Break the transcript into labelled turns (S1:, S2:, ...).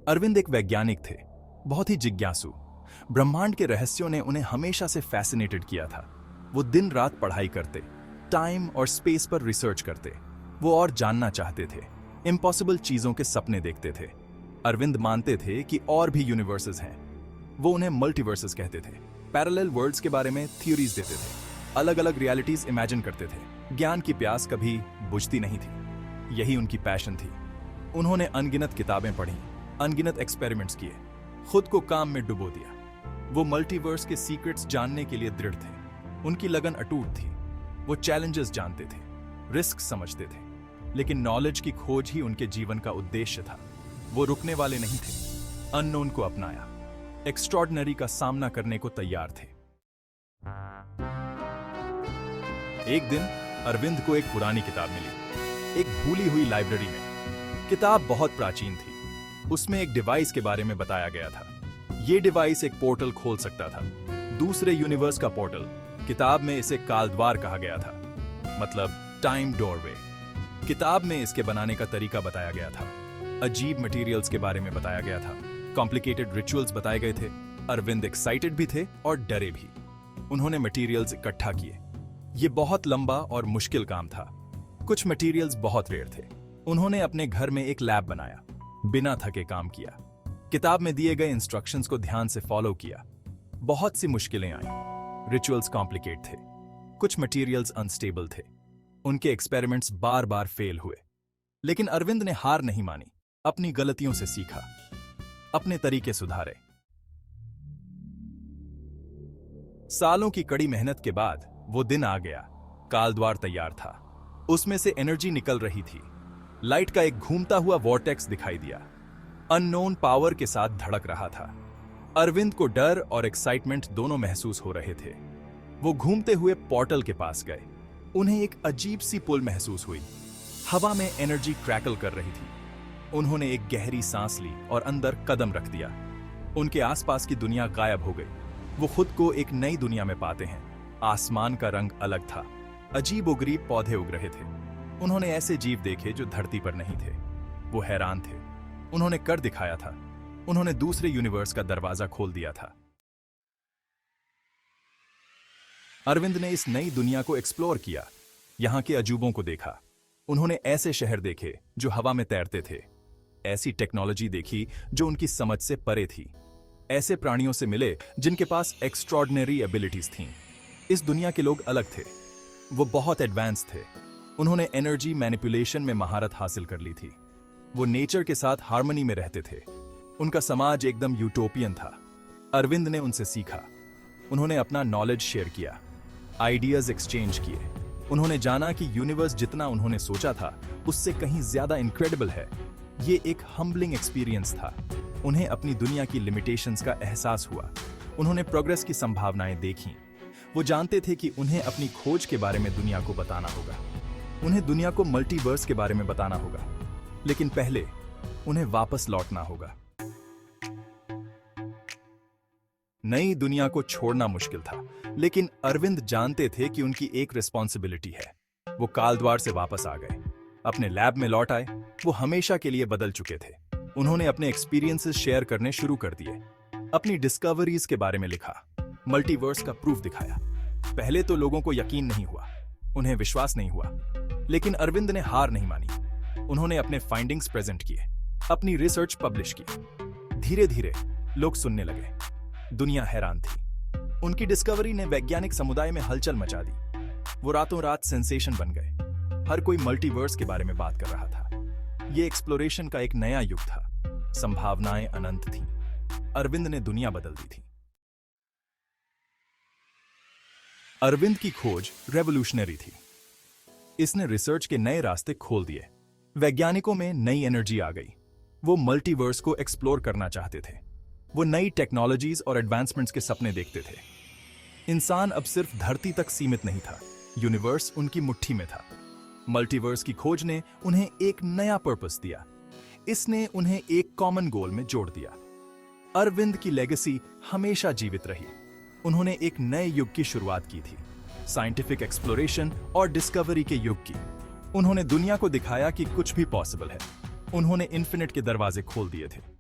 S1: अरविंद एक वैज्ञानिक थे, बहुत ही जिज्ञासु। ब्रह्मांड के रहस्यों ने उन्हें हमेशा से फैसिनेटेड किया था। वो दिन रात पढ़ाई करते, टाइम और स्पेस पर रिसर्च करते। वो और जानना चाहते थे, इम्पॉसिबल चीजों के सपने देखते थे। अरविंद मानते थे कि और भी यूनिवर्सेस हैं। वो उन्हें मल्टीवर्सेस कहते थे। पैरेलल वर्ल्ड्स के बारे में थ्योरीज देते थे, अलग अलग रियलिटीज इमेजिन करते थे। ज्ञान की प्यास कभी बुझती नहीं थी, यही उनकी पैशन थी। उन्होंने अनगिनत किताबें पढ़ी, अनगिनत एक्सपेरिमेंट्स किए, खुद को काम में डुबो दिया। वो मल्टीवर्स के सीक्रेट्स जानने के लिए दृढ़ थे। उनकी लगन अटूट थी। वो चैलेंजेस जानते थे, रिस्क समझते थे, लेकिन नॉलेज की खोज ही उनके जीवन का उद्देश्य था। वो रुकने वाले नहीं थे, अननोन को अपनाया, एक्स्ट्रॉर्डिनरी का सामना करने को तैयार थे। एक दिन अरविंद को एक पुरानी किताब मिली, एक भूली हुई लाइब्रेरी में। किताब बहुत प्राचीन थी। उसमें एक डिवाइस के बारे में बताया गया था। यह डिवाइस एक पोर्टल खोल सकता था, दूसरे यूनिवर्स का पोर्टल। किताब में इसे कालद्वार कहा गया था, मतलब टाइम डोरवे। किताब में इसके बनाने का तरीका बताया गया था, अजीब मटेरियल्स के बारे में बताया गया था, कॉम्प्लिकेटेड रिचुअल्स बताए गए थे। अरविंद एक्साइटेड भी थे और डरे भी। उन्होंने मटेरियल्स इकट्ठा किए। यह बहुत लंबा और मुश्किल काम था। कुछ मटेरियल्स बहुत रेयर थे। उन्होंने अपने घर में एक लैब बनाया, बिना थके काम किया। किताब में दिए गए इंस्ट्रक्शंस को ध्यान से फॉलो किया। बहुत सी मुश्किलें आईं। रिचुअल्स कॉम्प्लिकेट थे, कुछ मटेरियल्स अनस्टेबल थे। उनके एक्सपेरिमेंट्स बार बार फेल हुए, लेकिन अरविंद ने हार नहीं मानी। अपनी गलतियों से सीखा, अपने तरीके सुधारे। सालों की कड़ी मेहनत के बाद वो दिन आ गया। कालद्वार तैयार था। उसमें से एनर्जी निकल रही थी। लाइट का एक घूमता हुआ वॉर्टेक्स दिखाई दिया, अननोन पावर के साथ धड़क रहा था। अरविंद को डर और एक्साइटमेंट दोनों महसूस हो रहे थे। वो घूमते हुए पोर्टल के पास गए। उन्हें एक अजीब सी पुल महसूस हुई। हवा में एनर्जी क्रैकल कर रही थी। उन्होंने एक गहरी सांस ली और अंदर कदम रख दिया। उनके आसपास की दुनिया गायब हो गई। वो खुद को एक नई दुनिया में पाते हैं। आसमान का रंग अलग था, अजीब-ओ-गरीब पौधे उग रहे थे। उन्होंने ऐसे जीव देखे जो धरती पर नहीं थे। वो हैरान थे। उन्होंने कर दिखाया था। उन्होंने दूसरे यूनिवर्स का दरवाजा खोल दिया था। अरविंद ने इस नई दुनिया को एक्सप्लोर किया, यहां के अजूबों को देखा। उन्होंने ऐसे शहर देखे जो हवा में तैरते थे, ऐसी टेक्नोलॉजी देखी जो उनकी समझ से परे थी, ऐसे प्राणियों से मिले जिनके पास एक्स्ट्रॉर्डिनरी एबिलिटीज थीं। इस दुनिया के लोग अलग थे, वो बहुत एडवांस थे। उन्होंने एनर्जी मैनिपुलेशन में महारत हासिल कर ली थी। वो नेचर के साथ हार्मनी में रहते थे। उनका समाज एकदम यूटोपियन था। अरविंद ने उनसे सीखा। उन्होंने अपना नॉलेज शेयर किया, आइडियाज एक्सचेंज किए। उन्होंने जाना कि यूनिवर्स जितना उन्होंने सोचा था उससे कहीं ज्यादा इनक्रेडिबल है। ये एक हम्बलिंग एक्सपीरियंस था। उन्हें अपनी दुनिया की लिमिटेशंस का एहसास हुआ। उन्होंने प्रोग्रेस की संभावनाएं देखीं। वो जानते थे कि उन्हें अपनी खोज के बारे में दुनिया को बताना होगा। उन्हें दुनिया को मल्टीवर्स के बारे में बताना होगा, लेकिन पहले उन्हें वापस लौटना होगा। नई दुनिया को छोड़ना मुश्किल था, लेकिन अरविंद जानते थे कि उनकी एक रिस्पॉन्सिबिलिटी है। वो कालद्वार से वापस आ गए, अपने लैब में लौट आए। वो हमेशा के लिए बदल चुके थे। उन्होंने अपने एक्सपीरियंसेस शेयर करने शुरू कर दिए, अपनी डिस्कवरीज के बारे में लिखा, मल्टीवर्स का प्रूफ दिखाया। पहले तो लोगों को यकीन नहीं हुआ, उन्हें विश्वास नहीं हुआ, लेकिन अरविंद ने हार नहीं मानी। उन्होंने अपने फाइंडिंग्स प्रेजेंट किए, अपनी रिसर्च पब्लिश की। धीरे धीरे लोग सुनने लगे। दुनिया हैरान थी। उनकी डिस्कवरी ने वैज्ञानिक समुदाय में हलचल मचा दी। वो रातों रात सेंसेशन बन गए। हर कोई मल्टीवर्स के बारे में बात कर रहा था। ये एक्सप्लोरेशन का एक नया युग था। संभावनाएं अनंत थीं। अरविंद ने दुनिया बदल दी थी। अरविंद की खोज रेवोल्यूशनरी थी। इसने रिसर्च के नए रास्ते खोल दिए। वैज्ञानिकों में नई एनर्जी आ गई। वो मल्टीवर्स को एक्सप्लोर करना चाहते थे। वो नई टेक्नोलॉजीज और एडवांसमेंट्स के सपने देखते थे। इंसान अब सिर्फ धरती तक सीमित नहीं था, यूनिवर्स उनकी मुट्ठी में था। मल्टीवर्स की खोज ने उन्हें एक नया पर्पस दिया। इसने उन्हें एक कॉमन गोल में जोड़ दिया। अरविंद की लेगेसी हमेशा जीवित रही। उन्होंने एक नए युग की शुरुआत की थी, साइंटिफिक एक्सप्लोरेशन और डिस्कवरी के युग की। उन्होंने दुनिया को दिखाया कि कुछ भी पॉसिबल है। उन्होंने इन्फिनिट के दरवाजे खोल दिए थे।